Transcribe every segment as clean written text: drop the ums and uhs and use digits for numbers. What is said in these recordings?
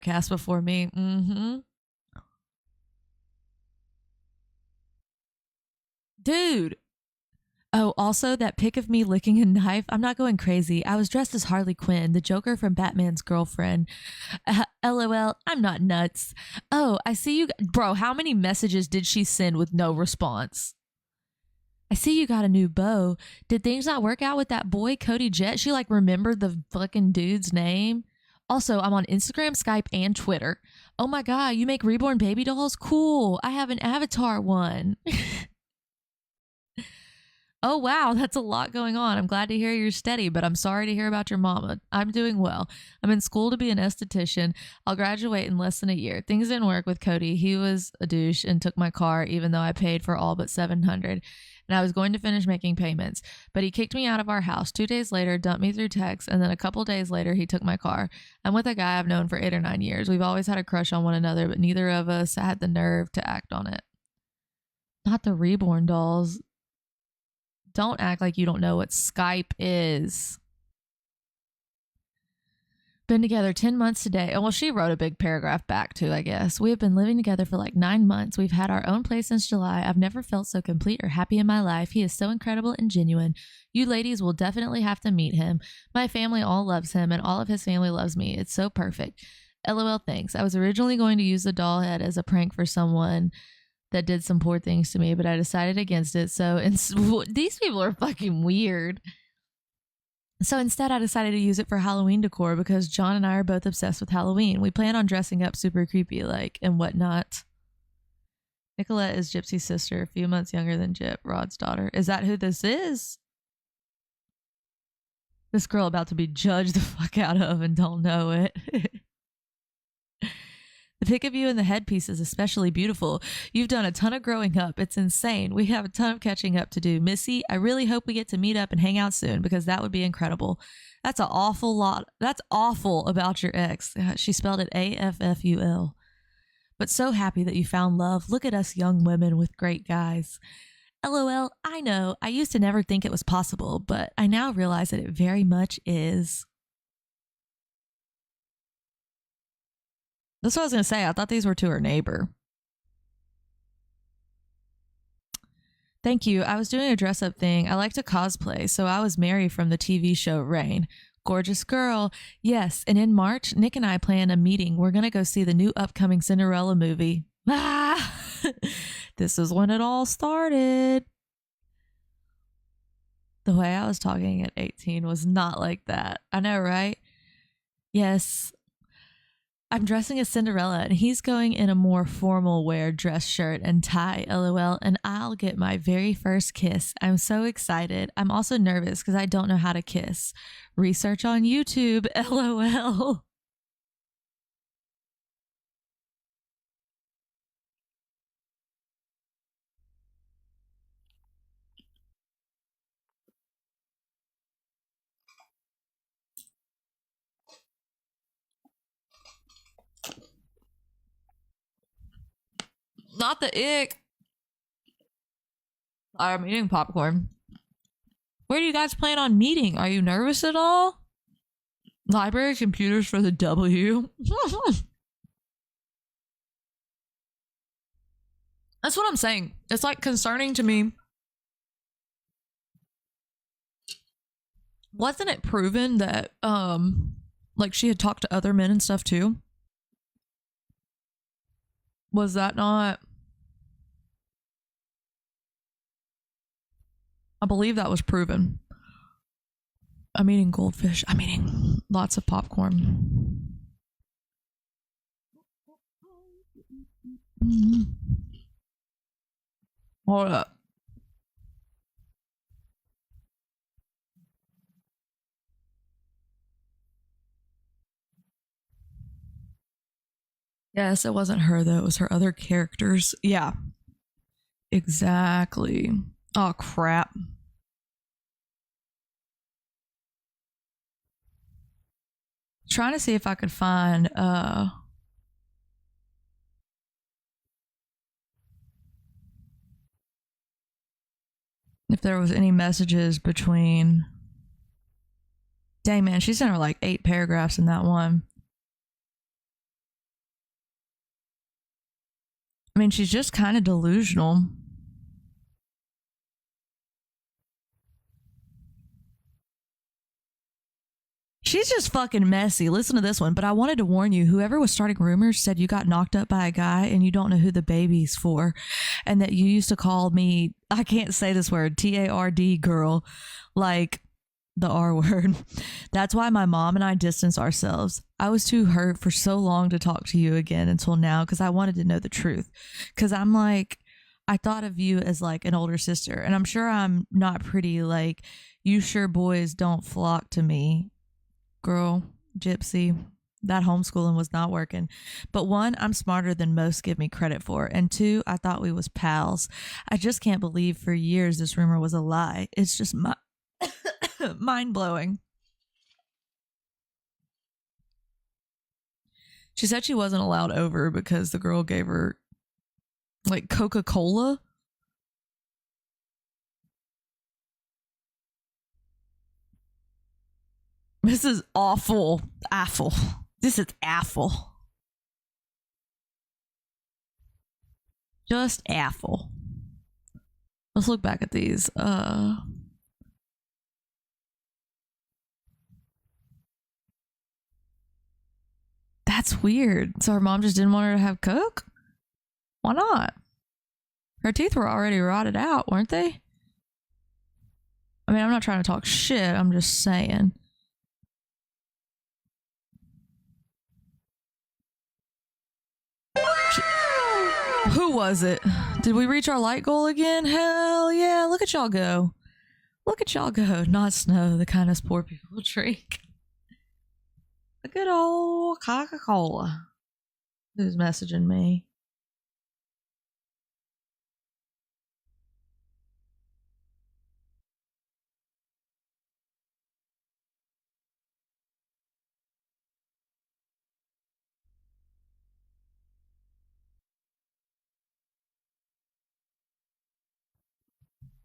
cast before me. Dude. Oh, also that pic of me licking a knife. I'm not going crazy. I was dressed as Harley Quinn, the Joker from Batman's girlfriend. LOL, I'm not nuts. Oh, I see you. Bro, how many messages did she send with no response? I see you got a new beau. Did things not work out with that boy, Cody Jet? She like remembered the fucking dude's name. Also, I'm on Instagram, Skype, and Twitter. Oh my God, you make reborn baby dolls? Cool. I have an avatar one. Oh, wow, that's a lot going on. I'm glad to hear you're steady, but I'm sorry to hear about your mama. I'm doing well. I'm in school to be an esthetician. I'll graduate in less than a year. Things didn't work with Cody. He was a douche and took my car, even though I paid for all but $700. And I was going to finish making payments, but he kicked me out of our house. 2 days later, dumped me through text, and then a couple days later, he took my car. I'm with a guy I've known for 8 or 9 years. We've always had a crush on one another, but neither of us had the nerve to act on it. Not the reborn dolls. Don't act like you don't know what Skype is. Been together 10 months today. Oh, well, she wrote a big paragraph back too, I guess. We have been living together for like 9 months. We've had our own place since July. I've never felt so complete or happy in my life. He is so incredible and genuine. You ladies will definitely have to meet him. My family all loves him and all of his family loves me. It's so perfect. LOL, thanks. I was originally going to use the doll head as a prank for someone that did some poor things to me, but I decided against it. These people are fucking weird. So instead, I decided to use it for Halloween decor because John and I are both obsessed with Halloween. We plan on dressing up super creepy like and whatnot. Nicolette is Gypsy's sister, a few months younger than Jip, Rod's daughter. Is that who this is? This girl about to be judged the fuck out of and don't know it. The pic of you in the headpiece is especially beautiful. You've done a ton of growing up. It's insane. We have a ton of catching up to do. Missy, I really hope we get to meet up and hang out soon because that would be incredible. That's an awful lot. That's awful about your ex. She spelled it AFFUL. But so happy that you found love. Look at us young women with great guys. LOL, I know. I used to never think it was possible, but I now realize that it very much is. That's what I was going to say. I thought these were to her neighbor. Thank you. I was doing a dress-up thing. I like to cosplay, so I was Mary from the TV show Rain. Gorgeous girl. Yes, and in March, Nick and I plan a meeting. We're going to go see the new upcoming Cinderella movie. Ah! This is when it all started. The way I was talking at 18 was not like that. I know, right? Yes. I'm dressing as Cinderella and he's going in a more formal wear dress shirt and tie, LOL, and I'll get my very first kiss. I'm so excited. I'm also nervous because I don't know how to kiss. Research on YouTube, LOL. Not the ick. I'm eating popcorn. Where do you guys plan on meeting? Are you nervous at all? Library computers for the W. That's what I'm saying. It's like concerning to me. Wasn't it proven that like she had talked to other men and stuff too? Was that not? I believe that was proven. I'm eating goldfish. I'm eating lots of popcorn. Hold up. Yes, it wasn't her though. It was her other characters. Yeah. Exactly. Oh crap. Trying to see if I could find if there was any messages between. Dang man, she sent her like 8 paragraphs in that one. mean, she's just kind of delusional. She's just fucking messy. Listen to this one. But I wanted to warn you, whoever was starting rumors said you got knocked up by a guy and you don't know who the baby's for. And that you used to call me, I can't say this word, TARD girl, like the R word. That's why my mom and I distanced ourselves. I was too hurt for so long to talk to you again until now because I wanted to know the truth. Because I'm like, I thought of you as like an older sister. And I'm sure I'm not pretty. Like, you sure boys don't flock to me. Girl, Gypsy, that homeschooling was not working. But one, I'm smarter than most give me credit for. And two, I thought we was pals. I just can't believe for years this rumor was a lie. It's just mind-blowing. She said she wasn't allowed over because the girl gave her like Coca-Cola. This is awful. Awful. This is awful. Just awful. Let's look back at these. That's weird. So her mom just didn't want her to have Coke? Why not? Her teeth were already rotted out, weren't they? I mean, I'm not trying to talk shit. I'm just saying. Who was it? Did we reach our light goal again? Hell yeah. Look at y'all go. Look at y'all go. Not snow, the kind of poor people drink. A good old Coca-Cola. Who's messaging me?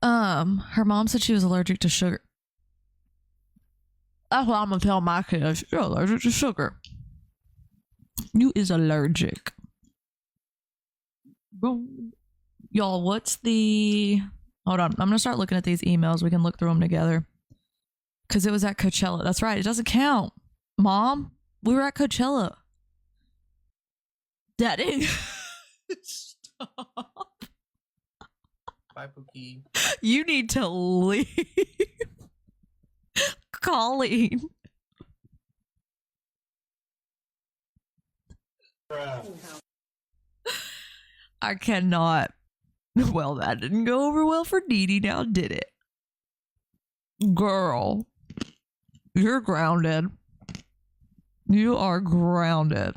Her mom said she was allergic to sugar. That's what I'm gonna tell my kids. You're allergic to sugar. You is allergic. Y'all, what's the... Hold on. I'm gonna start looking at these emails. We can look through them together. Because it was at Coachella. That's right. It doesn't count. Mom, we were at Coachella. Daddy. Stop. Bye, Pookie. You need to leave. Colleen. I cannot. Well, that didn't go over well for Dee Dee now, did it? Girl, you're grounded. You are grounded.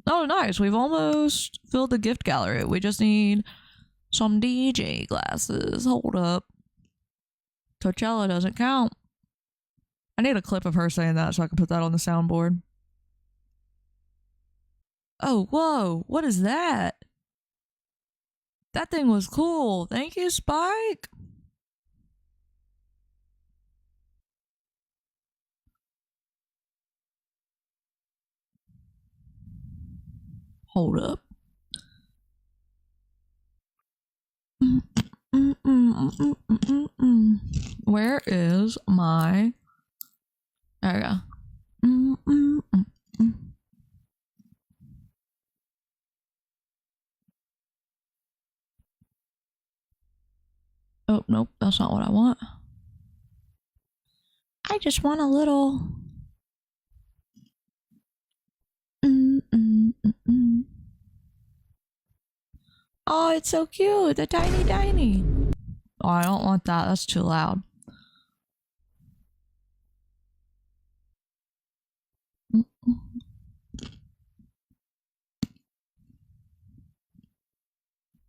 Oh, nice. We've almost filled the gift gallery. We just need some DJ glasses. Hold up. Coachella doesn't count. I need a clip of her saying that so I can put that on the soundboard. Oh, whoa. What is that? That thing was cool. Thank you, Spike. Hold up. Where is my... There we go. Oh, nope. That's not what I want. I just want a little... Oh, it's so cute. The tiny. Oh, I don't want that. That's too loud.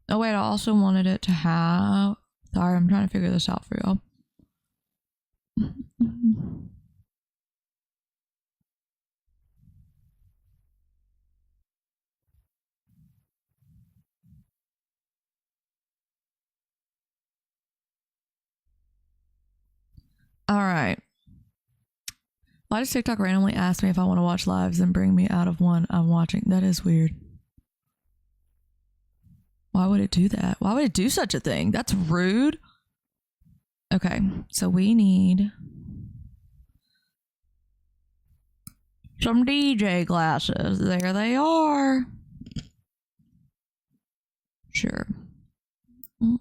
Oh, wait. I also wanted it to have... Sorry, I'm trying to figure this out for y'all. All right. Why does TikTok randomly ask me if I want to watch lives and bring me out of one I'm watching? That is weird. Why would it do that? Why would it do such a thing? That's rude. Okay, so we need some DJ glasses. There they are. Sure. All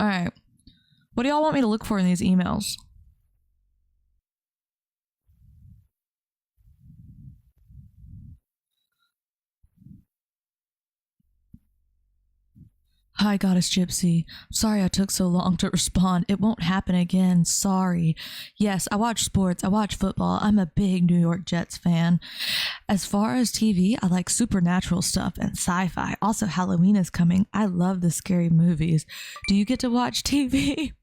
right. What do y'all want me to look for in these emails? Hi, Goddess Gypsy. Sorry I took so long to respond. It won't happen again. Sorry. Yes, I watch sports. I watch football. I'm a big New York Jets fan. As far as TV, I like supernatural stuff and sci-fi. Also, Halloween is coming. I love the scary movies. Do you get to watch TV?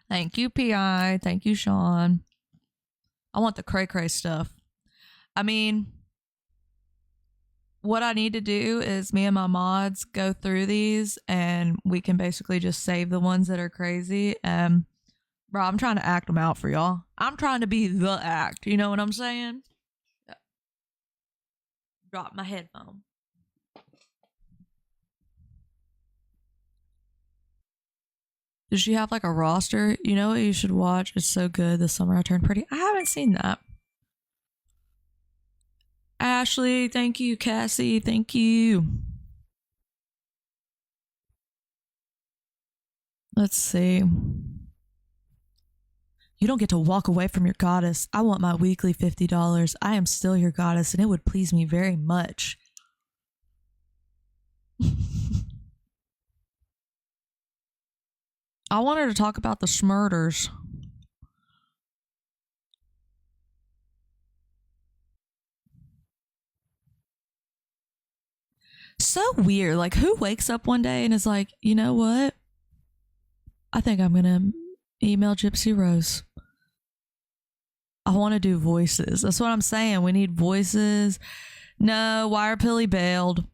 Thank you, PI. Thank you, Sean. I want the cray-cray stuff. I mean, what I need to do is me and my mods go through these and we can basically just save the ones that are crazy. Bro, I'm trying to act them out for y'all. I'm trying to be the act. You know what I'm saying? Drop my headphone. Does she have like a roster? You know what you should watch? It's so good. This Summer I Turned Pretty. I haven't seen that. Ashley, thank you. Cassie, thank you. Let's see. You don't get to walk away from your goddess. I want my weekly $50. I am still your goddess, and it would please me very much. I want her to talk about the Smurders. So weird. Like, who wakes up one day and is like, you know what? I think I'm gonna email Gypsy Rose. I want to do voices. That's what I'm saying. We need voices. No, Wire Pilly bailed.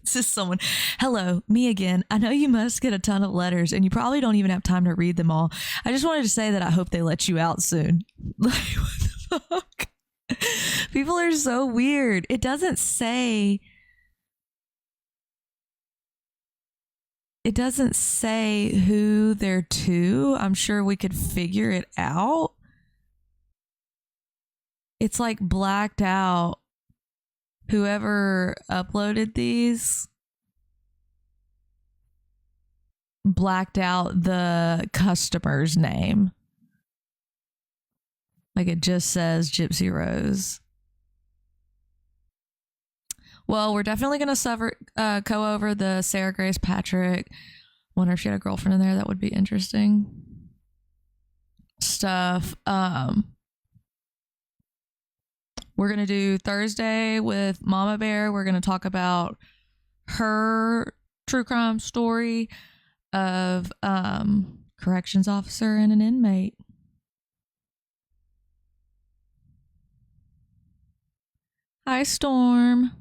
This is someone. Hello, me again. I know you must get a ton of letters and you probably don't even have time to read them all. I just wanted to say that I hope they let you out soon. Like, what the fuck? People are so weird. It doesn't say who they're to. I'm sure we could figure it out. It's like blacked out. Whoever uploaded these blacked out the customer's name. Like it just says Gypsy Rose. Well, we're definitely going to go over the Sarah Grace Patrick. Wonder if she had a girlfriend in there. That would be interesting. Stuff. We're going to do Thursday with Mama Bear. We're going to talk about her true crime story of corrections officer and an inmate. Hi, Storm.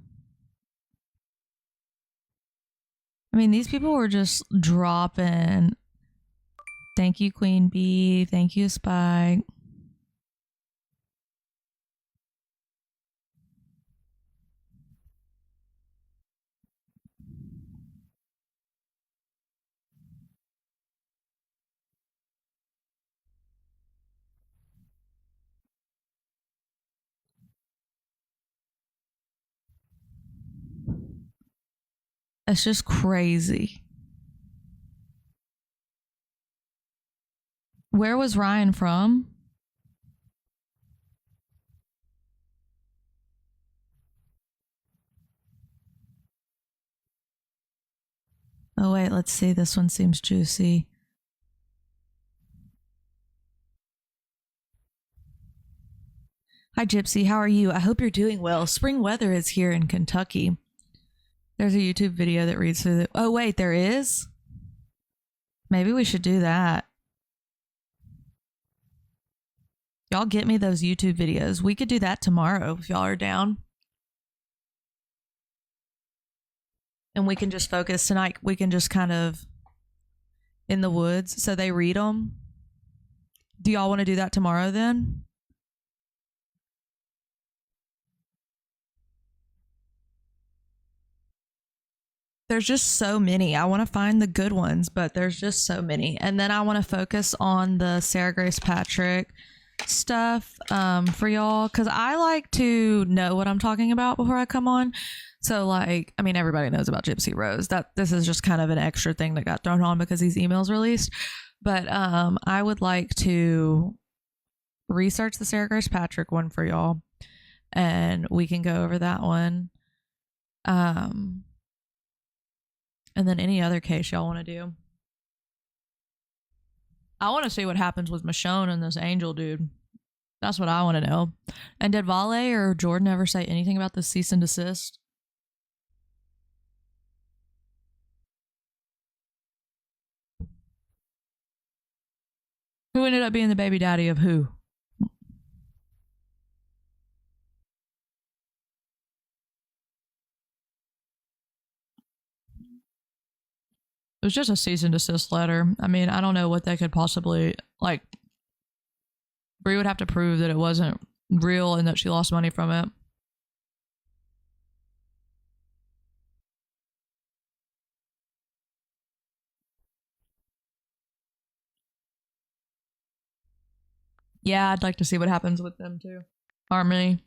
I mean, these people were just dropping. Thank you, Queen Bee. Thank you, Spike. It's just crazy. Where was Ryan from? Oh, wait, let's see. This one seems juicy. Hi, Gypsy. How are you? I hope you're doing well. Spring weather is here in Kentucky. There's a YouTube video that reads through the... Oh, wait, there is? Maybe we should do that. Y'all get me those YouTube videos. We could do that tomorrow if y'all are down. And we can just focus tonight. We can just kind of in the woods so they read them. Do y'all want to do that tomorrow then? There's just so many. I want to find the good ones, but there's just so many. And then I want to focus on the Sarah Grace Patrick stuff for y'all, because I like to know what I'm talking about before I come on. So like, I mean, everybody knows about Gypsy Rose. That this is just kind of an extra thing that got thrown on because these emails released. But I would like to research the Sarah Grace Patrick one for y'all, and we can go over that one. And then any other case y'all want to do. I want to see what happens with Michonne and this Angel dude. That's what I want to know. And did Vale or Jordan ever say anything about the cease and desist? Who ended up being the baby daddy of who? It was just a cease and desist letter. I mean, I don't know what they could possibly, like, Brie would have to prove that it wasn't real and that she lost money from it. Yeah, I'd like to see what happens with them too. Harmony.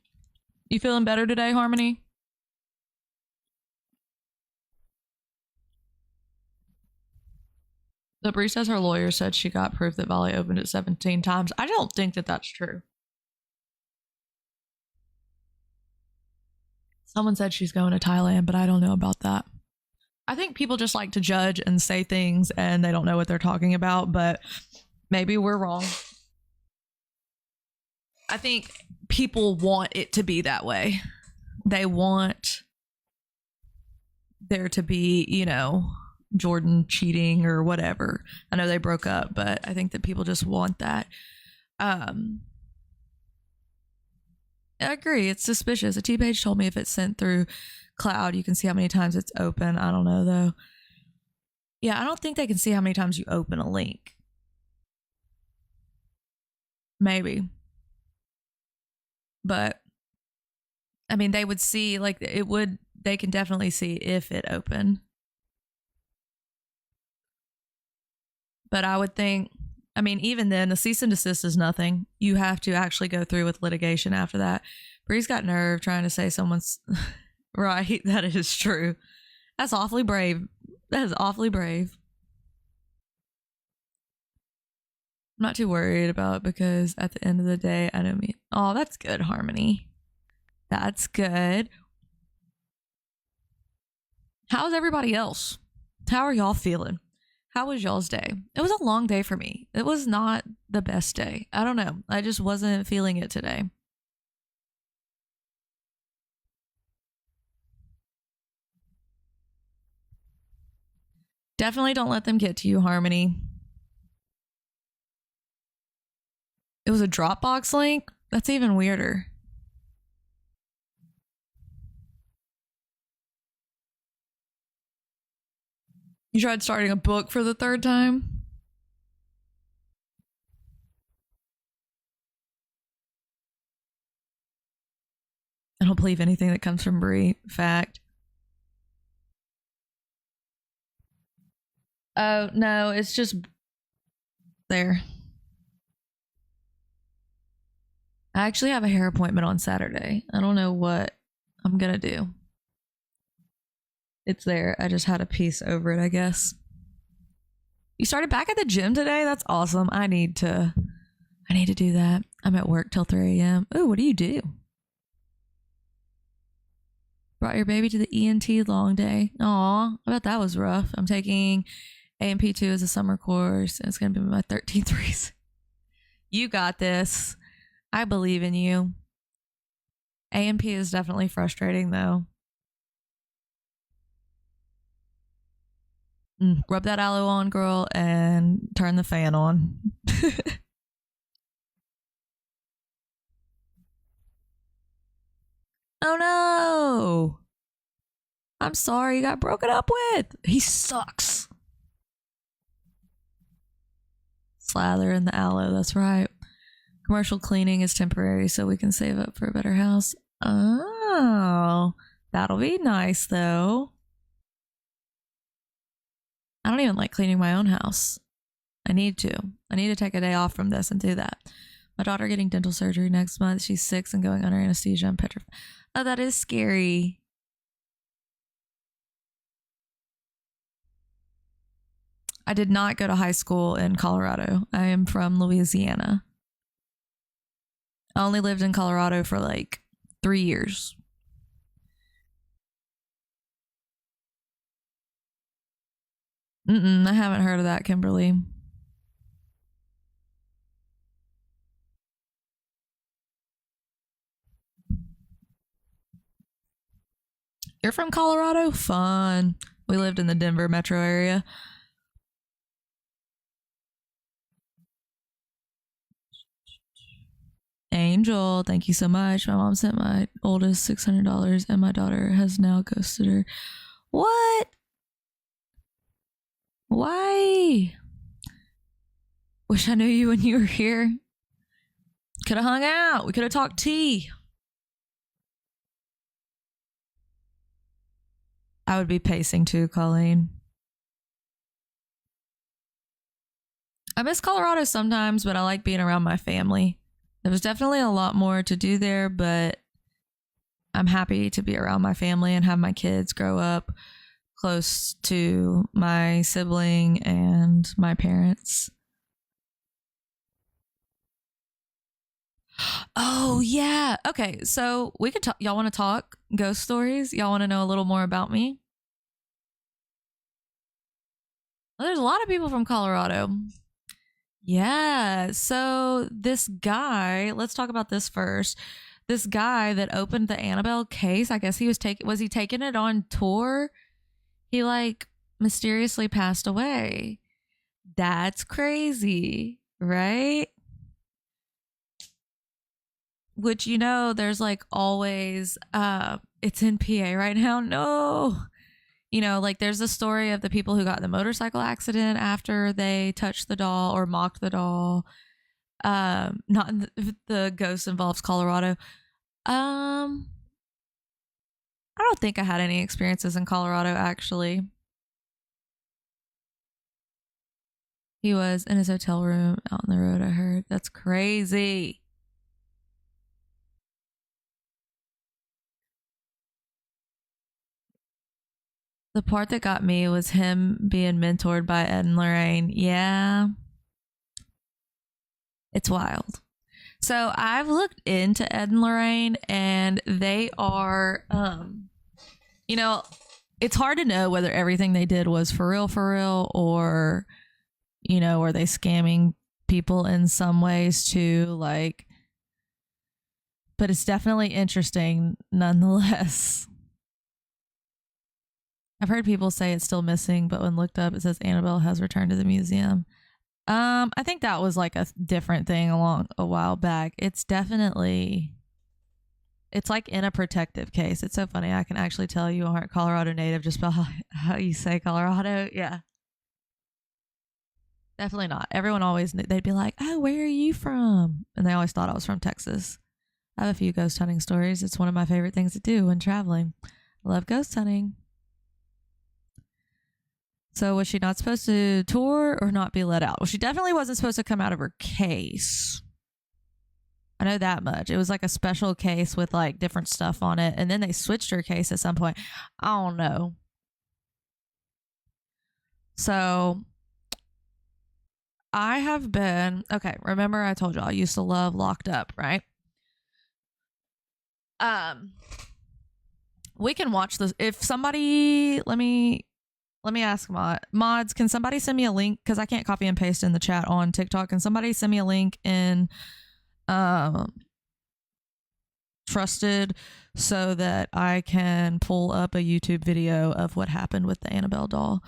You feeling better today, Harmony? So Bree says her lawyer said she got proof that Valley opened it 17 times. I don't think that that's true. Someone said she's going to Thailand, but I don't know about that. I think people just like to judge and say things and they don't know what they're talking about, but maybe we're wrong. I think people want it to be that way. They want there to be, you know, Jordan cheating or whatever. I know they broke up, but I think that people just want that. I agree. It's suspicious. A T-Page told me if it's sent through cloud, you can see how many times it's open. I don't know though. Yeah, I don't think they can see how many times you open a link. Maybe. But I mean, they would see, like, it would, they can definitely see if it opened. But I would think, I mean, even then, the cease and desist is nothing. You have to actually go through with litigation after that. Bree's got nerve trying to say someone's right. That is true. That's awfully brave. That is awfully brave. I'm not too worried about it because at the end of the day, I don't mean, oh, that's good, Harmony. That's good. How's everybody else? How are y'all feeling? How was y'all's day? It was a long day for me. It was not the best day. I don't know. I just wasn't feeling it today. Definitely don't let them get to you, Harmony. It was a Dropbox link? That's even weirder. You tried starting a book for the third time? I don't believe anything that comes from Brie. Fact. Oh, no, it's just there. I actually have a hair appointment on Saturday. I don't know what I'm gonna do. It's there. I just had a piece over it, I guess. You started back at the gym today? That's awesome. I need to do that. I'm at work till 3 a.m. Oh, what do you do? Brought your baby to the ENT long day. Aw, I bet that was rough. I'm taking AMP2 as a summer course, and it's going to be my 13th reason. You got this. I believe in you. AMP is definitely frustrating, though. Rub that aloe on, girl, and turn the fan on. Oh no. I'm sorry you got broken up with. He sucks. Slather in the aloe, that's right. Commercial cleaning is temporary so we can save up for a better house. Oh, that'll be nice though. I don't even like cleaning my own house. I need to. I need to take a day off from this and do that. My daughter getting dental surgery next month. She's 6 and going under anesthesia. I'm petrified. Oh, that is scary. I did not go to high school in Colorado. I am from Louisiana. I only lived in Colorado for like 3 years. I haven't heard of that, Kimberly. You're from Colorado? Fun. We lived in the Denver metro area. Angel, thank you so much. My mom sent my oldest $600 and my daughter has now ghosted her. What? Why? Wish I knew you when you were here. Could have hung out. We could have talked tea. I would be pacing too, Colleen. I miss Colorado sometimes, but I like being around my family. There was definitely a lot more to do there, but I'm happy to be around my family and have my kids grow up close to my sibling and my parents. Oh, yeah. Okay, so we could talk. Y'all want to talk ghost stories? Y'all want to know a little more about me? Well, there's a lot of people from Colorado. Yeah. So this guy, let's talk about this first. This guy that opened the Annabelle case, I guess he was he taking it on tour? He like mysteriously passed away. That's crazy, right? Which, you know, there's like always it's in PA right now. No. You know, like there's a story of the people who got in the motorcycle accident after they touched the doll or mocked the doll. Not in the ghost involves Colorado. I don't think I had any experiences in Colorado actually. He was in his hotel room out on the road, I heard. That's crazy. The part that got me was him being mentored by Ed and Lorraine. Yeah. It's wild. So I've looked into Ed and Lorraine and they are, you know, it's hard to know whether everything they did was for real, or, you know, are they scamming people in some ways too? Like, but it's definitely interesting nonetheless. I've heard people say it's still missing, but when looked up, it says Annabelle has returned to the museum. I think that was like a different thing along a while back. It's definitely, it's like in a protective case. It's so funny. I can actually tell you aren't Colorado native just by how you say Colorado. Yeah. Definitely not. Everyone always, they'd be like, oh, where are you from? And they always thought I was from Texas. I have a few ghost hunting stories. It's one of my favorite things to do when traveling. I love ghost hunting. So was she not supposed to tour or not be let out? Well, she definitely wasn't supposed to come out of her case. I know that much. It was like a special case with like different stuff on it. And then they switched her case at some point. I don't know. So I have been, okay, remember I told you I used to love Locked Up, right? We can watch this. If somebody, let me ask mods, can somebody send me a link? Because I can't copy and paste in the chat on TikTok. Can somebody send me a link in Trusted so that I can pull up a YouTube video of what happened with the Annabelle doll?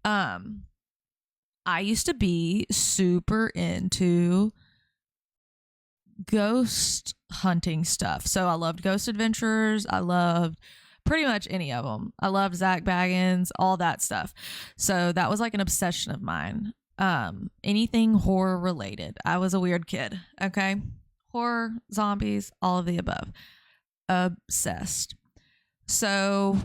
I used to be super into ghost hunting stuff. So I loved Ghost Adventurers. I loved pretty much any of them. I loved Zach Baggins, all that stuff. So that was like an obsession of mine. Anything horror related. I was a weird kid. Okay. Horror, zombies, all of the above. Obsessed. So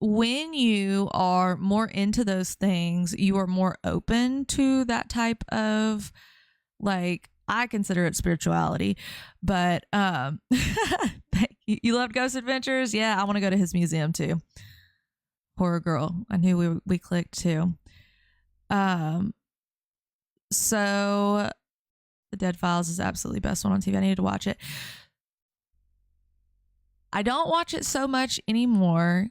when you are more into those things, you are more open to that type of, like, I consider it spirituality, but you loved Ghost Adventures? Yeah, I want to go to his museum too. Horror girl. I knew we clicked too. So The Dead Files is absolutely best one on TV. I needed to watch it. I don't watch it so much anymore.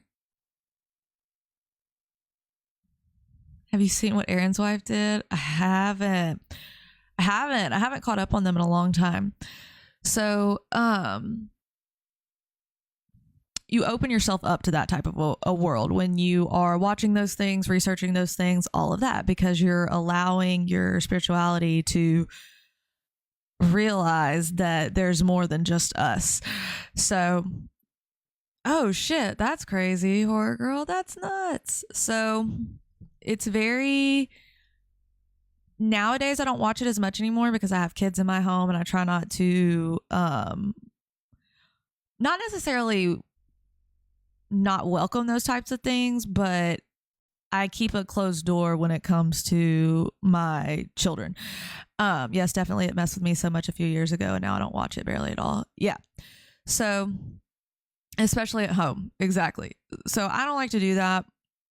Have you seen what Aaron's Wife did? I haven't caught up on them in a long time. So, you open yourself up to that type of a world when you are watching those things, researching those things, all of that, because you're allowing your spirituality to realize that there's more than just us. So, oh shit, that's crazy, horror girl. That's nuts. So it's very, nowadays I don't watch it as much anymore because I have kids in my home and I try not to, not necessarily not welcome those types of things, but I keep a closed door when it comes to my children. Yes, definitely it messed with me so much a few years ago and now I don't watch it barely at all. Yeah. So, especially at home. Exactly. So I don't like to do that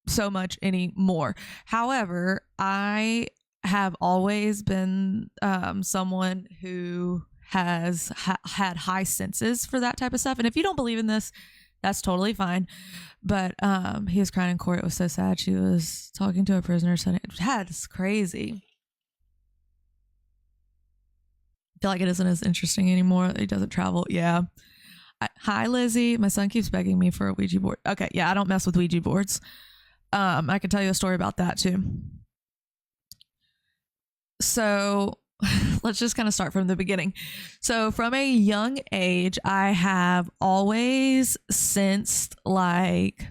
so much anymore. However, I have always been someone who has had high senses for that type of stuff. And if you don't believe in this, that's totally fine. But he was crying in court. It was so sad. She was talking to a prisoner. So that's crazy. I feel like it isn't as interesting anymore. He doesn't travel. Yeah. Hi, Lizzie. My son keeps begging me for a Ouija board. Okay. Yeah. I don't mess with Ouija boards. I can tell you a story about that too. So let's just kind of start from the beginning. So from a young age, I have always sensed like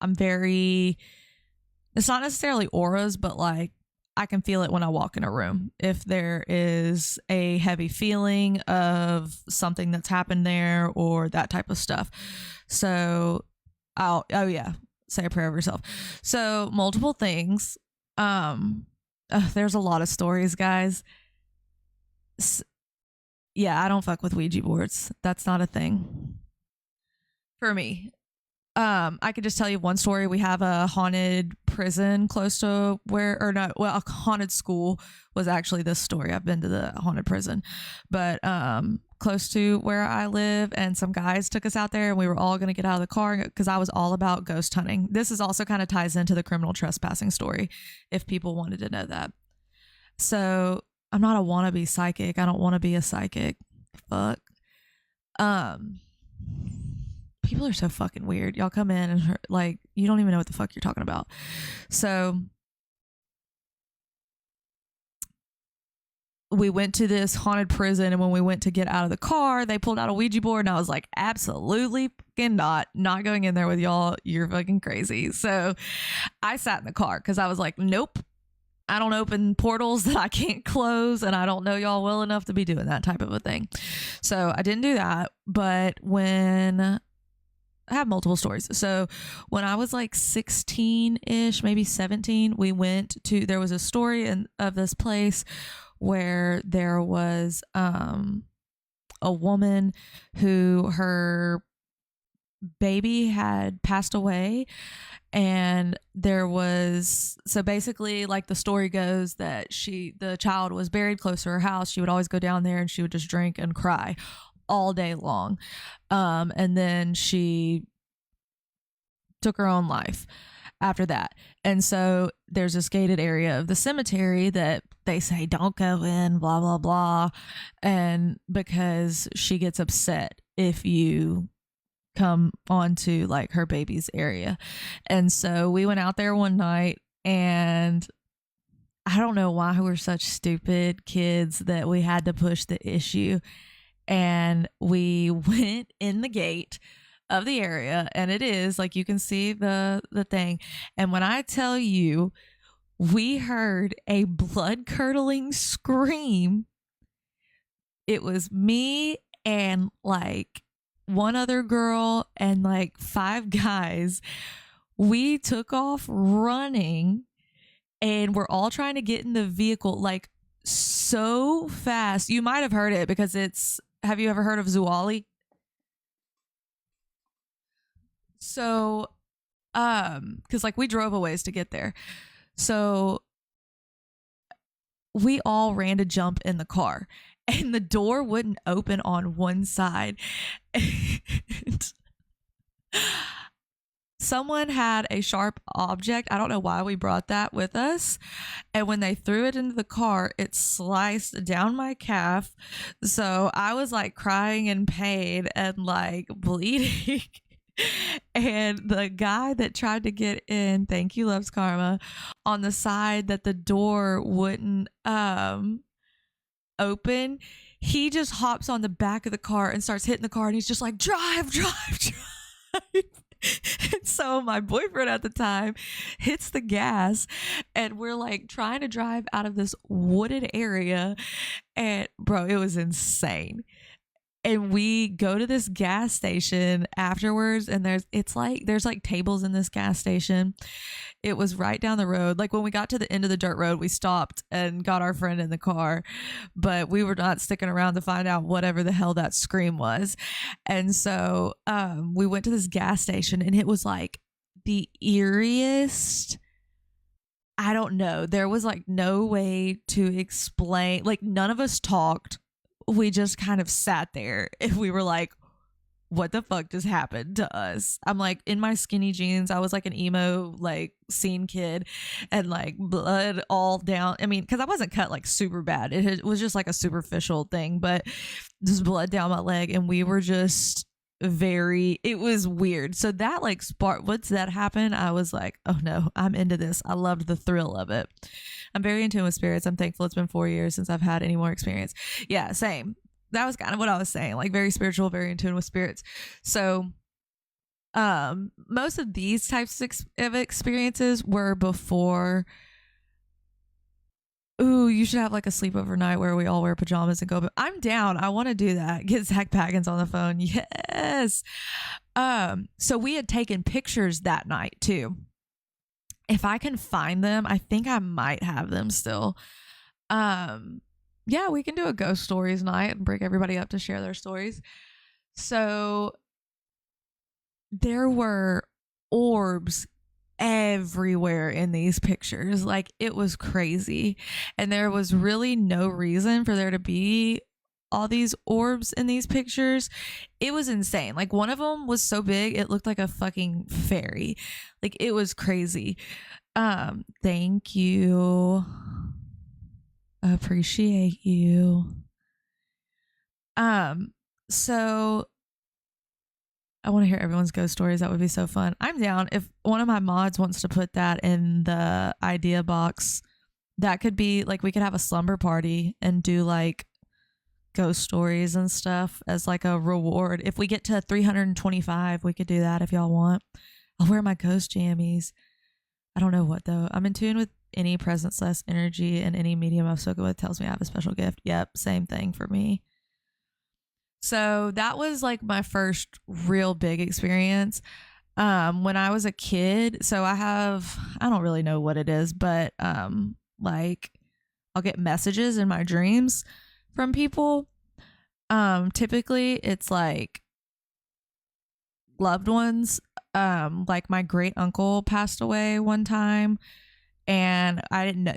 it's not necessarily auras, but like I can feel it when I walk in a room. If there is a heavy feeling of something that's happened there or that type of stuff. So oh yeah, say a prayer over yourself. So multiple things. There's a lot of stories, guys. Yeah, I don't fuck with Ouija boards. That's not a thing for me. I could just tell you one story. We have a haunted prison close to a haunted school was actually this story. I've been to the haunted prison, but close to where I live, and some guys took us out there and we were all going to get out of the car because I was all about ghost hunting. This is also kind of ties into the criminal trespassing story if people wanted to know that. So I'm not a wannabe psychic. I don't want to be a psychic. Fuck. People are so fucking weird. Y'all come in and like, you don't even know what the fuck you're talking about. So we went to this haunted prison, and when we went to get out of the car, they pulled out a Ouija board, and I was like, absolutely fucking not going in there with y'all. You're fucking crazy. So I sat in the car because I was like, nope, I don't open portals that I can't close, and I don't know y'all well enough to be doing that type of a thing. So I didn't do that. But when I have multiple stories. So when I was like 16-ish, maybe 17, there was a story of this place where there was a woman who her baby had passed away, and so basically, like the story goes, that the child was buried close to her house. She would always go down there and she would just drink and cry all day long, and then she took her own life after that. And so there's this gated area of the cemetery that they say don't go in, blah blah blah, and because she gets upset if you come onto like her baby's area. And so we went out there one night, and I don't know why we're such stupid kids that we had to push the issue. And we went in the gate of the area, and it is like you can see the thing. And when I tell you, we heard a blood curdling scream. It was me and like one other girl and like 5 guys. We took off running, and we're all trying to get in the vehicle like so fast. You might have heard it because have you ever heard of Gypsy? So, because like we drove a ways to get there. So we all ran to jump in the car, and the door wouldn't open on one side. And someone had a sharp object. I don't know why we brought that with us. And when they threw it into the car, it sliced down my calf. So I was like crying in pain and like bleeding. And the guy that tried to get in, thank you, Loves Karma, on the side that the door wouldn't open, he just hops on the back of the car and starts hitting the car, and he's just like, drive. And so my boyfriend at the time hits the gas, and we're like trying to drive out of this wooded area, and bro, it was insane. And we go to this gas station afterwards, and there's like tables in this gas station. It was right down the road. Like when we got to the end of the dirt road, we stopped and got our friend in the car, but we were not sticking around to find out whatever the hell that scream was. And so we went to this gas station, and it was like the eeriest. I don't know. There was like no way to explain. Like none of us talked. We just kind of sat there, and we were like, what the fuck just happened to us? I'm like in my skinny jeans. I was like an emo, like scene kid, and like blood all down. I mean, because I wasn't cut like super bad. It was just like a superficial thing, but just blood down my leg. And we were just it was weird. So that like once that happened, I was like, oh no, I'm into this. I loved the thrill of it. I'm very in tune with spirits. I'm thankful it's been 4 years since I've had any more experience. Yeah, same. That was kind of what I was saying, like very spiritual, very in tune with spirits. So most of these types of experiences were before. Ooh, you should have like a sleepover night where we all wear pajamas and go. But I'm down. I want to do that. Get Zach Paggins on the phone. Yes. So we had taken pictures that night too. If I can find them, I think I might have them still. Yeah, we can do a ghost stories night and bring everybody up to share their stories. So there were orbs everywhere in these pictures. Like it was crazy, and there was really no reason for there to be all these orbs in these pictures. It was insane. Like one of them was so big it looked like a fucking fairy. Like it was crazy. Thank you, appreciate you. So I want to hear everyone's ghost stories. That would be so fun. I'm down. If one of my mods wants to put that in the idea box, that could be like, we could have a slumber party and do like ghost stories and stuff as like a reward. If we get to 325, we could do that if y'all want. I'll wear my ghost jammies. I don't know what though. I'm in tune with any presence less energy, and any medium I've spoken with tells me I have a special gift. Yep, same thing for me. So that was like my first real big experience when I was a kid. So I don't really know what it is, but like I'll get messages in my dreams from people. Typically it's like loved ones. Like my great uncle passed away one time, and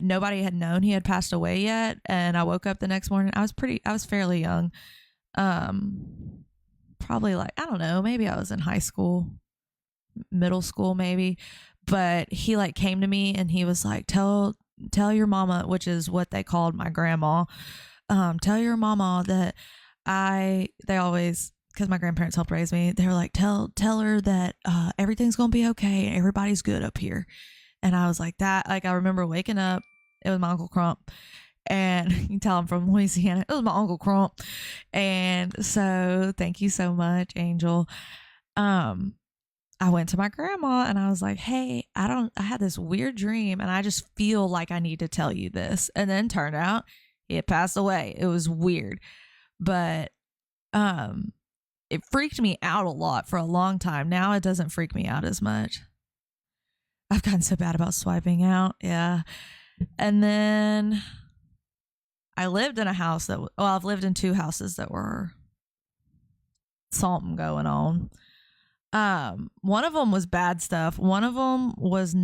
nobody had known he had passed away yet. And I woke up the next morning. I was fairly young. Probably like, I don't know, maybe I was in high school, middle school maybe, but he like came to me and he was like, tell your mama, which is what they called my grandma, tell your mama that they always, because my grandparents helped raise me, they were like, tell her that everything's gonna be okay, everybody's good up here. And I was like, that, like I remember waking up It was my Uncle Crump. And you can tell I'm from Louisiana. It was my Uncle Crump. And so thank you so much, Angel. I went to my grandma and I was like, hey, I had this weird dream and I just feel like I need to tell you this. And then turned out it passed away. It was weird. But it freaked me out a lot for a long time. Now it doesn't freak me out as much. I've gotten so bad about swiping out. Yeah. And then I lived in a house I've lived in 2 houses that were something going on. One of them was bad stuff. One of them was,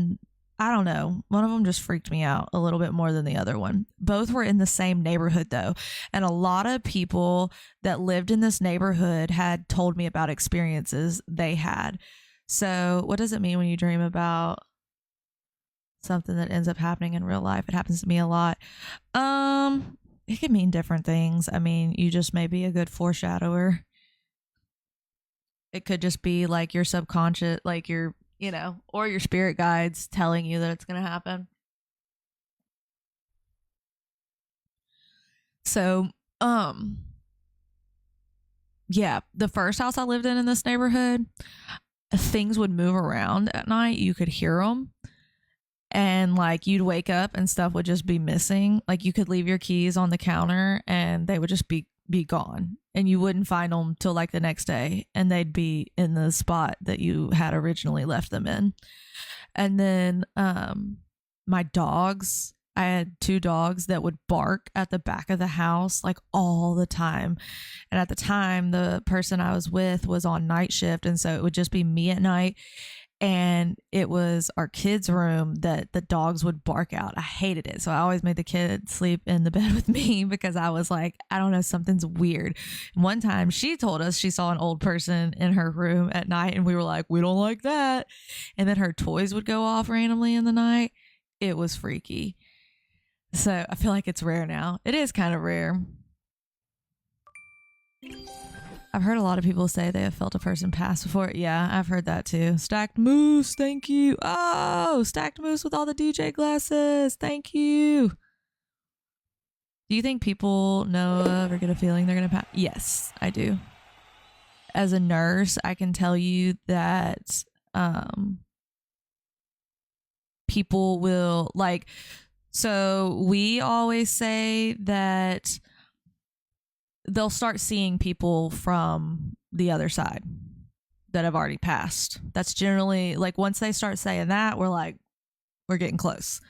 I don't know. One of them just freaked me out a little bit more than the other one. Both were in the same neighborhood though. And a lot of people that lived in this neighborhood had told me about experiences they had. So what does it mean when you dream about something that ends up happening in real life? It happens to me a lot. It could mean different things. I mean, you just may be a good foreshadower. It could just be like your subconscious, like your, or your spirit guides telling you that it's going to happen. So, yeah, the first house I lived in this neighborhood, things would move around at night. You could hear them. And like you'd wake up and stuff would just be missing. Like you could leave your keys on the counter and they would just be gone. And you wouldn't find them till like the next day, and they'd be in the spot that you had originally left them in. And then my dogs, I had 2 dogs that would bark at the back of the house like all the time. And at the time, the person I was with was on night shift, and so it would just be me at night. And it was our kids' room that the dogs would bark out. I hated it. So I always made the kids sleep in the bed with me because I was like, I don't know, something's weird. And one time she told us she saw an old person in her room at night, and we were like, we don't like that. And then her toys would go off randomly in the night. It was freaky. So I feel like it's rare now. It is kind of rare. I've heard a lot of people say they have felt a person pass before. Yeah, I've heard that too. Stacked Moose, thank you. Oh, Stacked Moose with all the DJ glasses. Thank you. Do you think people know of or get a feeling they're going to pass? Yes, I do. As a nurse, I can tell you that people will so we always say that they'll start seeing people from the other side that have already passed. That's generally once they start saying that, we're getting close.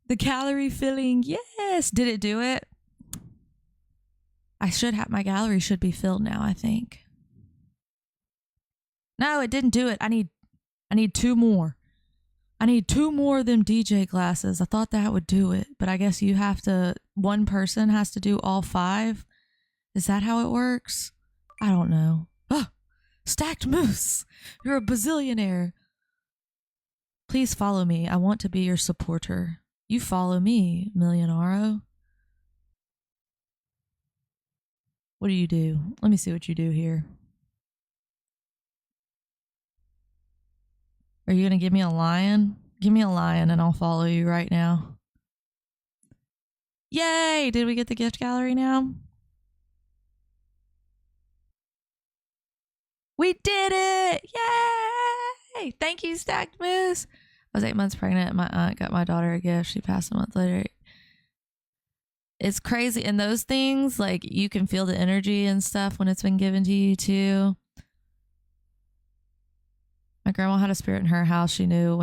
The gallery filling, yes. Did it do it? My gallery should be filled now, I think. No, it didn't do it. I need 2 more. I need 2 more of them DJ glasses. I thought that would do it, but I guess one person has to do all 5. Is that how it works? I don't know. Oh, Stacked Moose, you're a bazillionaire. Please follow me. I want to be your supporter. You follow me, Millionaro. What do you do? Let me see what you do here. Are you going to give me a lion? Give me a lion and I'll follow you right now. Yay! Did we get the gift gallery now? We did it! Yay! Thank you, Stacked Moose. I was 8 months pregnant. My aunt got my daughter a gift. She passed a month later. It's crazy. And those things, you can feel the energy and stuff when it's been given to you too. My grandma had a spirit in her house. She knew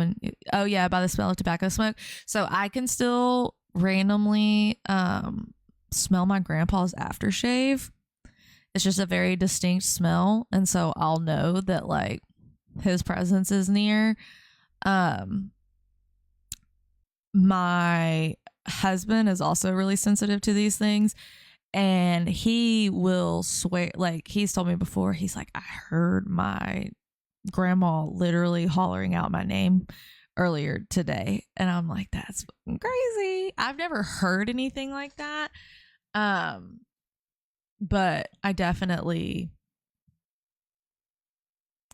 by the smell of tobacco smoke. So I can still randomly smell my grandpa's aftershave. It's just a very distinct smell. And so I'll know that his presence is near. My husband is also really sensitive to these things. And he will swear, he's told me before, he's like, I heard my grandma literally hollering out my name earlier today, and I'm like, that's crazy. I've never heard anything like that, but I definitely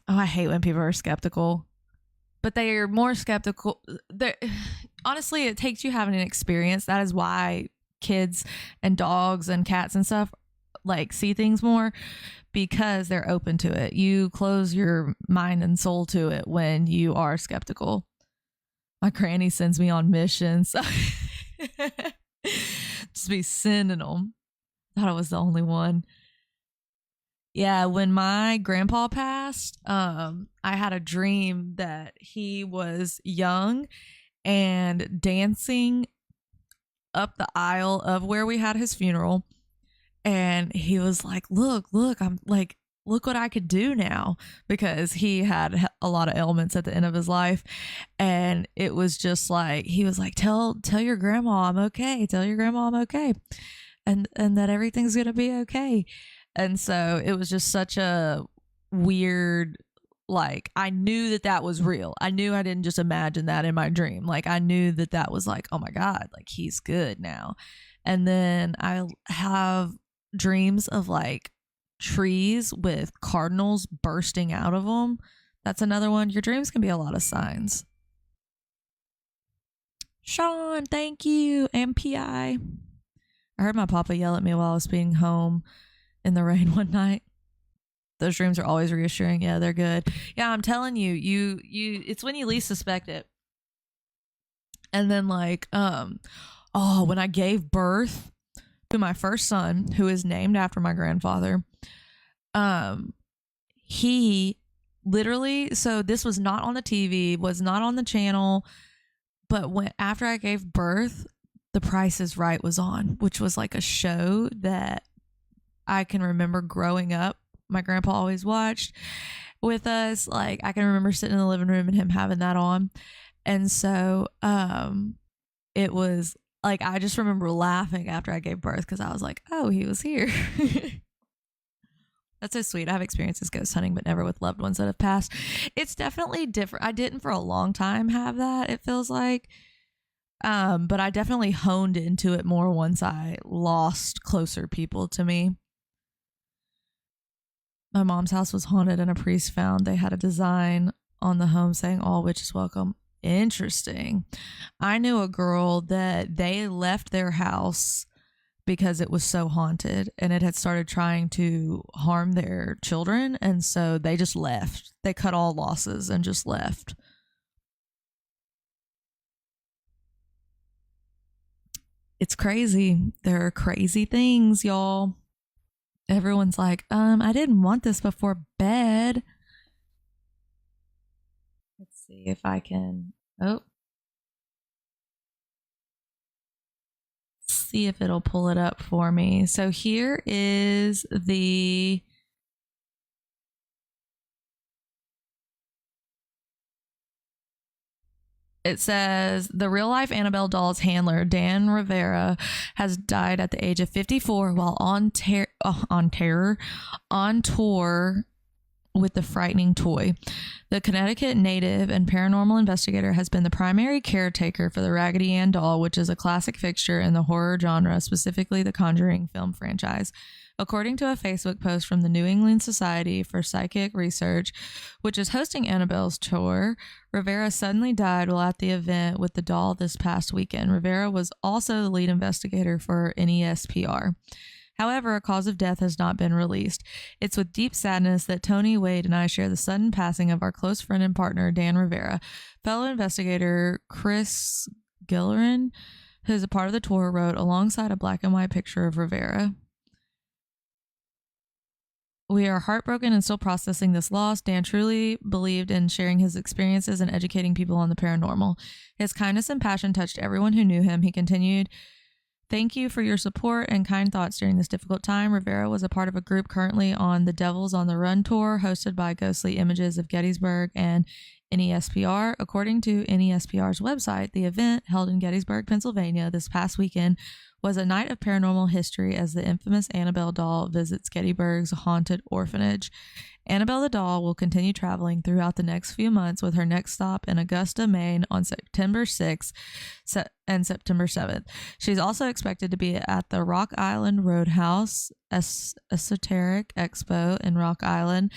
I hate when people are skeptical, but they are more skeptical. honestly, it takes you having an experience. That is why kids and dogs and cats and stuff like see things more, because they're open to it. You close your mind and soul to it when you are skeptical. My granny sends me on missions. Just be sending them. Thought I was the only one. Yeah, when my grandpa passed, I had a dream that he was young and dancing up the aisle of where we had his funeral. And he was like, look, I'm like, look what I could do now, because he had a lot of ailments at the end of his life. And it was just like, he was like, tell your grandma I'm okay. Tell your grandma I'm okay. And that everything's going to be okay. And so it was just such a weird, like, I knew that was real. I knew I didn't just imagine that in my dream. Like, I knew that was like, oh my God, like, he's good now. And then I have dreams of like trees with cardinals bursting out of them. That's another one. Your dreams can be a lot of signs. Sean, thank you. MPI. I heard my papa yell at me while I was being home in the rain one night. Those dreams are always reassuring. Yeah, they're good. Yeah, I'm telling you, it's when you least suspect it. And then like, when I gave birth to my first son, who is named after my grandfather, he literally, so this was not on the TV, was not on the channel, but after I gave birth, The Price is Right was on, which was like a show that I can remember growing up. My grandpa always watched with us. Like, I can remember sitting in the living room and him having that on. And so it was like, I just remember laughing after I gave birth because I was like, oh, he was here. That's so sweet. I've experienced ghost hunting, but never with loved ones that have passed. It's definitely different. I didn't for a long time have that, it feels like. But I definitely honed into it more once I lost closer people to me. My mom's house was haunted and a priest found they had a design on the home saying all witches welcome. Interesting. I knew a girl that they left their house because it was so haunted and it had started trying to harm their children. And so they just left. They cut all losses and just left. It's crazy. There are crazy things, y'all. Everyone's like, I didn't want this before bed. Let's see if I can. See if it'll pull it up for me. So here is the it says the real life Annabelle doll's handler, Dan Rivera, has died at the age of 54 while on tour with the frightening toy. The Connecticut native and paranormal investigator has been the primary caretaker for the Raggedy Ann doll, which is a classic fixture in the horror genre, specifically the Conjuring film franchise. According to a Facebook post from the New England Society for Psychic Research, which is hosting Annabelle's tour, Rivera suddenly died while at the event with the doll this past weekend. Rivera was also the lead investigator for NESPR. However, a cause of death has not been released. It's with deep sadness that Tony, Wade, and I share the sudden passing of our close friend and partner, Dan Rivera. Fellow investigator Chris Gillerin, who is a part of the tour, wrote alongside a black and white picture of Rivera. We are heartbroken and still processing this loss. Dan truly believed in sharing his experiences and educating people on the paranormal. His kindness and passion touched everyone who knew him. He continued, "Thank you for your support and kind thoughts during this difficult time." Rivera was a part of a group currently on the Devils on the Run tour, hosted by Ghostly Images of Gettysburg and NESPR. According to NESPR's website, the event, held in Gettysburg, Pennsylvania this past weekend, was a night of paranormal history as the infamous Annabelle doll visits Gettysburg's haunted orphanage. Annabelle the doll will continue traveling throughout the next few months, with her next stop in Augusta, Maine on September 6th and September 7th. She's also expected to be at the Rock Island Roadhouse Esoteric Expo in Rock Island,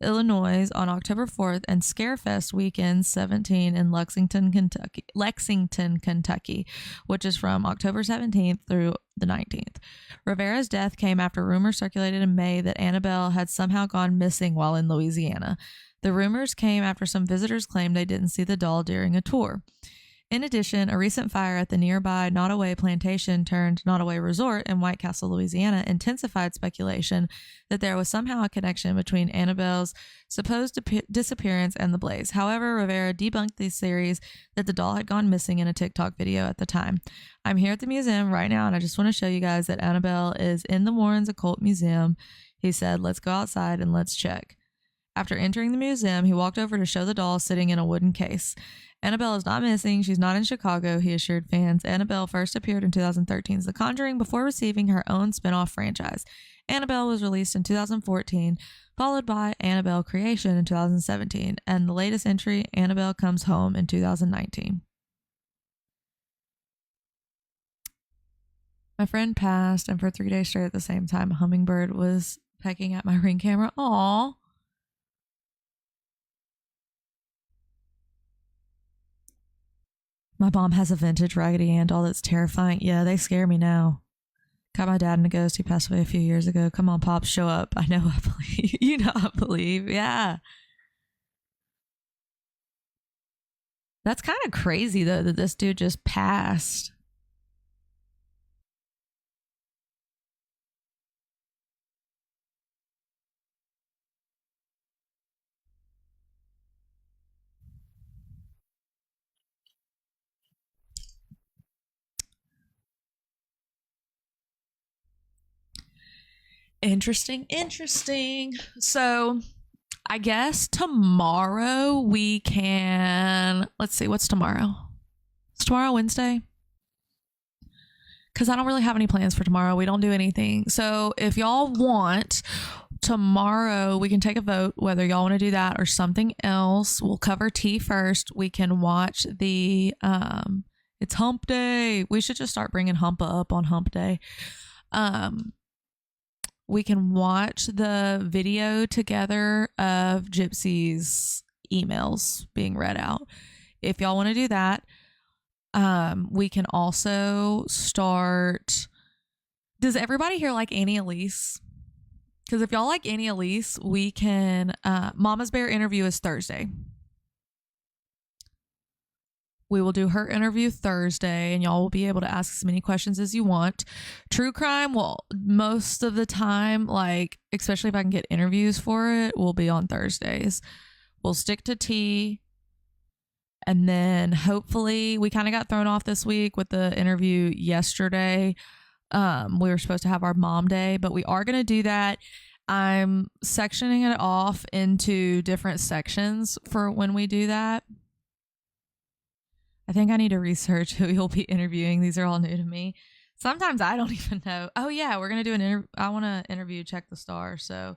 Illinois on October 4th, and Scarefest Weekend 17 in Lexington, Kentucky, which is from October 17th through the 19th. Rivera's death came after rumors circulated in May that Annabelle had somehow gone missing while in Louisiana. The rumors came after some visitors claimed they didn't see the doll during a tour. In addition, a recent fire at the nearby Nottoway Plantation turned Nottoway Resort in White Castle, Louisiana, intensified speculation that there was somehow a connection between Annabelle's supposed disappearance and the blaze. However, Rivera debunked these theories that the doll had gone missing in a TikTok video at the time. I'm here at the museum right now, and I just want to show you guys that Annabelle is in the Warrens Occult Museum. He said, "Let's go outside and let's check." After entering the museum, he walked over to show the doll sitting in a wooden case. Annabelle is not missing. She's not in Chicago, he assured fans. Annabelle first appeared in 2013's The Conjuring before receiving her own spin-off franchise. Annabelle was released in 2014, followed by Annabelle Creation in 2017, and the latest entry, Annabelle Comes Home, in 2019. My friend passed, and for 3 days straight at the same time, a hummingbird was pecking at my Ring camera. Aww. My mom has a vintage Raggedy Ann doll that's terrifying. Yeah, they scare me now. Got my dad in a ghost. He passed away a few years ago. Come on, Pops, show up. I know, I believe. You know, I believe. Yeah. That's kind of crazy, though, that this dude just passed. Interesting. So I guess tomorrow we can, let's see, what's tomorrow? Is tomorrow Wednesday? Because I don't really have any plans for tomorrow. We don't do anything. So if y'all want, tomorrow we can take a vote whether y'all want to do that or something else. We'll cover tea first. We can watch the, it's hump day. We should just start bringing Humpa up on hump day. We can watch the video together of Gypsy's emails being read out. If y'all want to do that, we can also start. Does everybody here like Annie Elise? Because if y'all like Annie Elise, we can. Mama's Bear interview is Thursday. We will do her interview Thursday, and y'all will be able to ask as many questions as you want. True crime, well, most of the time, like, especially if I can get interviews for it, will be on Thursdays. We'll stick to tea. And then hopefully, we kind of got thrown off this week with the interview yesterday. We were supposed to have our mom day, but we are going to do that. I'm sectioning it off into different sections for when we do that. I think I need to research who you'll be interviewing. These are all new to me. Sometimes I don't even know. Oh, yeah, we're going to do an interview. I want to interview Check the Star. So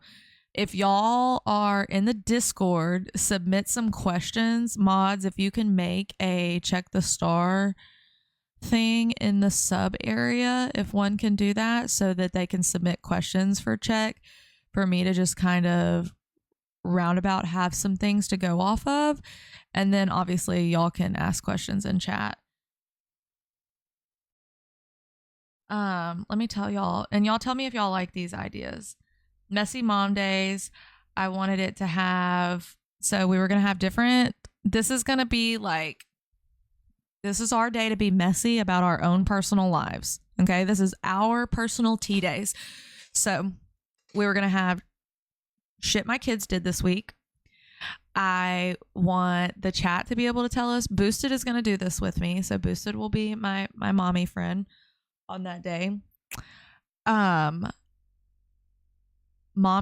if y'all are in the Discord, submit some questions. Mods, if you can make a Check the Star thing in the sub area, if one can do that so that they can submit questions for Check, for me to just kind of roundabout have some things to go off of. And then obviously y'all can ask questions in chat. Let me tell y'all, and y'all tell me if y'all like these ideas. Messy Mom Days. I wanted it to have, so we were going to have different, this is going to be like, this is our day to be messy about our own personal lives. Okay. This is our personal tea days. So we were going to have shit my kids did this week. I want the chat to be able to tell us. Boosted is going to do this with me. So Boosted will be my mommy friend on that day. Mom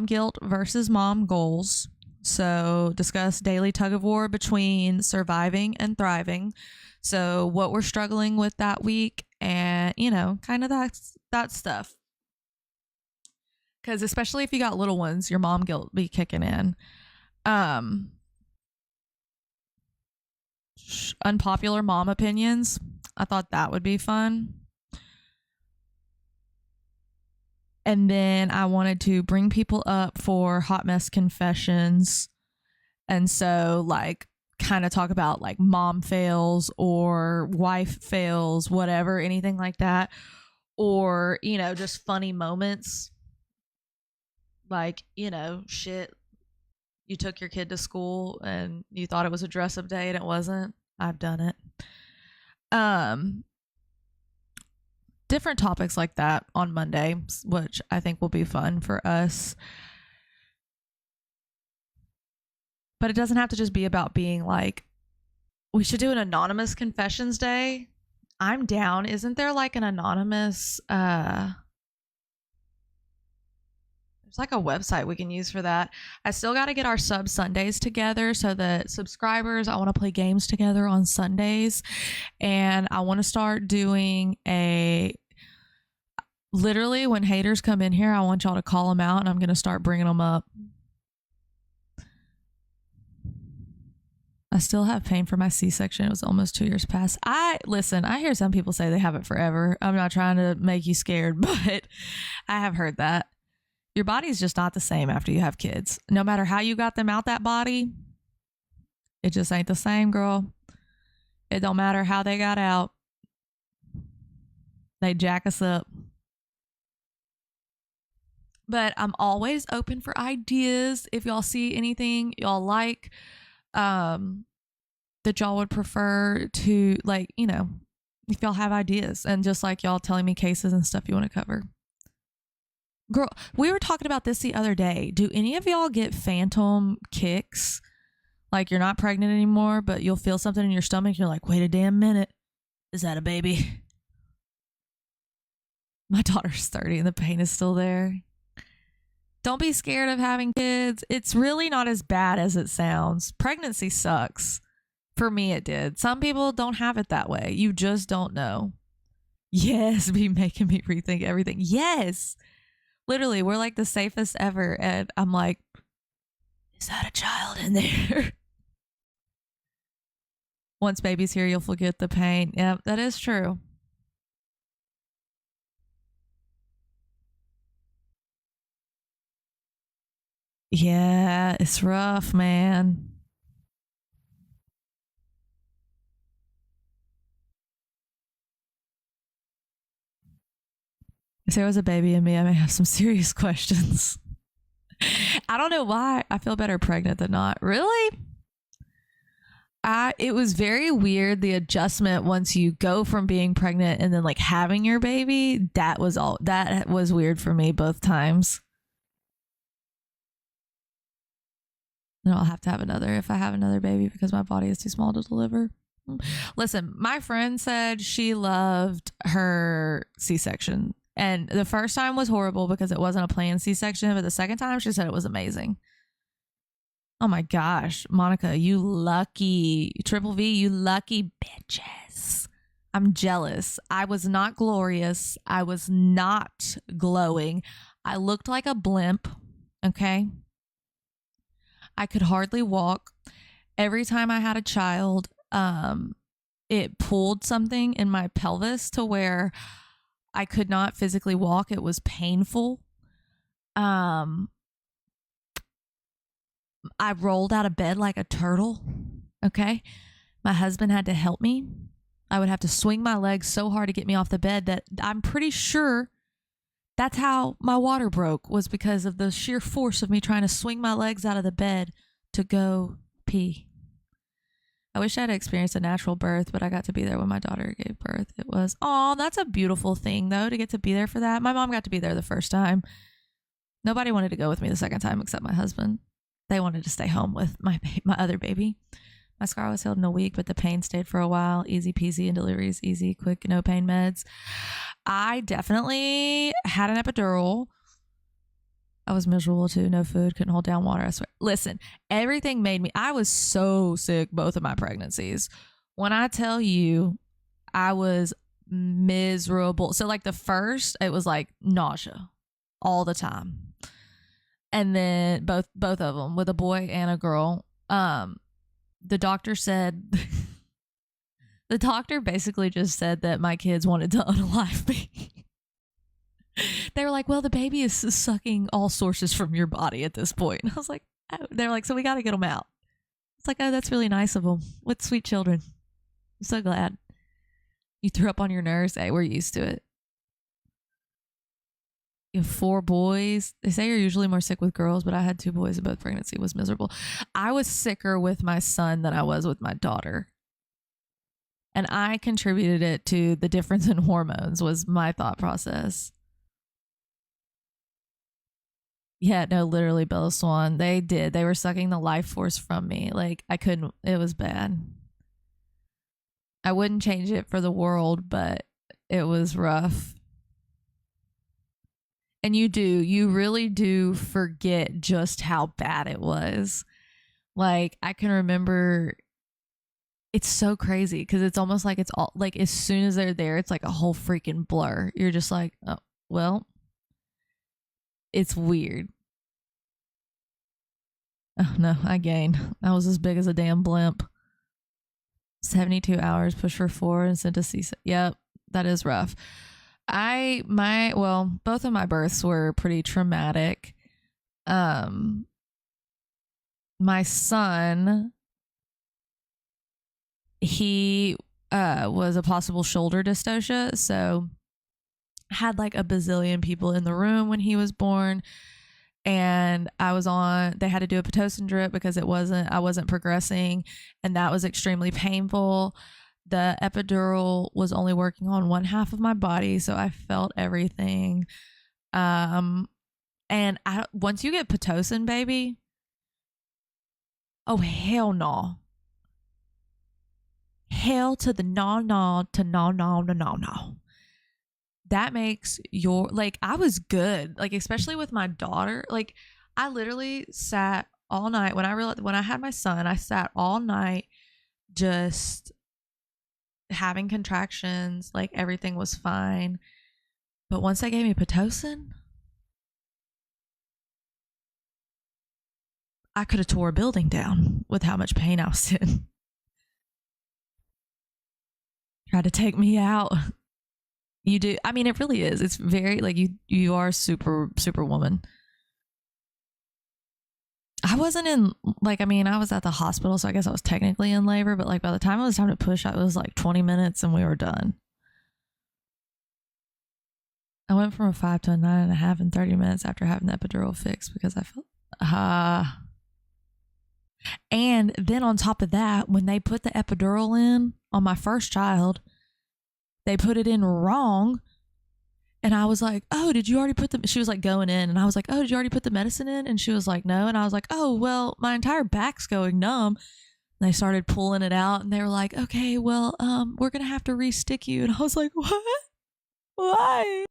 guilt versus mom goals. So discuss daily tug of war between surviving and thriving. So what we're struggling with that week, and you know, kind of that stuff. Because especially if you got little ones, your mom guilt be kicking in. Unpopular mom opinions. I thought that would be fun. And then I wanted to bring people up for hot mess confessions. And so, like, kind of talk about like mom fails or wife fails, whatever, anything like that. Or, you know, just funny moments. Like, you know, shit, you took your kid to school and you thought it was a dress up day and it wasn't. I've done it. Different topics like that on Monday, which I think will be fun for us. But it doesn't have to just be about being like, we should do an anonymous confessions day. I'm down. Isn't there like an anonymous there's like a website we can use for that. I still got to get our sub Sundays together so that subscribers, I want to play games together on Sundays. And I want to start doing literally when haters come in here, I want y'all to call them out and I'm going to start bringing them up. I still have pain for my C-section. It was almost 2 years past. I hear some people say they have it forever. I'm not trying to make you scared, but I have heard that. Your body's just not the same after you have kids. No matter how you got them out that body, it just ain't the same, girl. It don't matter how they got out. They jack us up. But I'm always open for ideas. If y'all see anything y'all like, that y'all would prefer to, like, you know, if y'all have ideas, and just like y'all telling me cases and stuff you want to cover. Girl, we were talking about this the other day. Do any of y'all get phantom kicks? Like you're not pregnant anymore, but you'll feel something in your stomach. You're like, wait a damn minute. Is that a baby? My daughter's 30 and the pain is still there. Don't be scared of having kids. It's really not as bad as it sounds. Pregnancy sucks. For me, it did. Some people don't have it that way. You just don't know. Yes, be making me rethink everything. Yes. Literally, we're like the safest ever. And I'm like, is that a child in there? Once baby's here, you'll forget the pain. Yeah, that is true. Yeah, it's rough, man. If there was a baby in me, I may have some serious questions. I don't know why I feel better pregnant than not. Really? It was very weird, the adjustment once you go from being pregnant and then like having your baby. That was weird for me both times. And I'll have to have another if I have another baby because my body is too small to deliver. Listen, my friend said she loved her C-section. And the first time was horrible because it wasn't a planned C-section. But the second time, she said it was amazing. Oh my gosh, Monica, you lucky. Triple V, you lucky bitches. I'm jealous. I was not glorious. I was not glowing. I looked like a blimp. Okay. I could hardly walk. Every time I had a child, it pulled something in my pelvis to where I could not physically walk. It was painful. I rolled out of bed like a turtle. Okay. My husband had to help me. I would have to swing my legs so hard to get me off the bed that I'm pretty sure that's how my water broke, was because of the sheer force of me trying to swing my legs out of the bed to go pee. I wish I had experienced a natural birth, but I got to be there when my daughter gave birth. It was, that's a beautiful thing, though, to get to be there for that. My mom got to be there the first time. Nobody wanted to go with me the second time except my husband. They wanted to stay home with my other baby. My scar was healed in a week, but the pain stayed for a while. Easy peasy, and deliveries easy, quick, no pain meds. I definitely had an epidural. I was miserable too. No food, couldn't hold down water. I swear. Listen, everything made me. I was so sick both of my pregnancies. When I tell you, I was miserable. So like the first, it was like nausea all the time, and then both of them with a boy and a girl. The doctor said. The doctor basically just said that my kids wanted to unalive me. They were like, well, the baby is sucking all sources from your body at this point. And I was like, oh. They're like, so we got to get them out. It's like, oh, that's really nice of them. What sweet children. I'm so glad. You threw up on your nurse. Hey, we're used to it. You have 4 boys. They say you're usually more sick with girls, but I had 2 boys and both pregnancy was miserable. I was sicker with my son than I was with my daughter. And I contributed it to the difference in hormones was my thought process. Yeah, no, literally, Bella Swan. They did. They were sucking the life force from me. Like, I couldn't, it was bad. I wouldn't change it for the world, but it was rough. And you really do forget just how bad it was. Like, I can remember, it's so crazy because it's almost like it's all, like, as soon as they're there, it's like a whole freaking blur. You're just like, oh, well, it's weird. Oh, no, I gained. I was as big as a damn blimp. 72 hours, push for 4 and sent to C. Yep, that is rough. Both of my births were pretty traumatic. My son, he was a possible shoulder dystocia, so had like a bazillion people in the room when he was born, and they had to do a Pitocin drip because I wasn't progressing, and that was extremely painful. The epidural was only working on one half of my body, so I felt everything. And once you get Pitocin, baby, oh hell no. Hell to the no to no. That makes I was good. Like, especially with my daughter. Like, I literally sat all night when I had my son, I sat all night just having contractions. Like, everything was fine. But once they gave me Pitocin, I could have tore a building down with how much pain I was in. Tried to take me out. You do. I mean, it really is. It's very, like, you are super woman. I wasn't in, like, I mean, I was at the hospital, so I guess I was technically in labor, but like by the time it was time to push, it was like 20 minutes and we were done. I went from a 5 to a 9.5 in 30 minutes after having the epidural fixed because I felt, and then on top of that, when they put the epidural in on my first child, they put it in wrong. And I was like, oh, did you already put she was like going in, and I was like, oh, did you already put the medicine in? And she was like, no. And I was like, oh, well, my entire back's going numb. And they started pulling it out, and they were like, okay, well, we're going to have to re-stick you. And I was like, what? Why?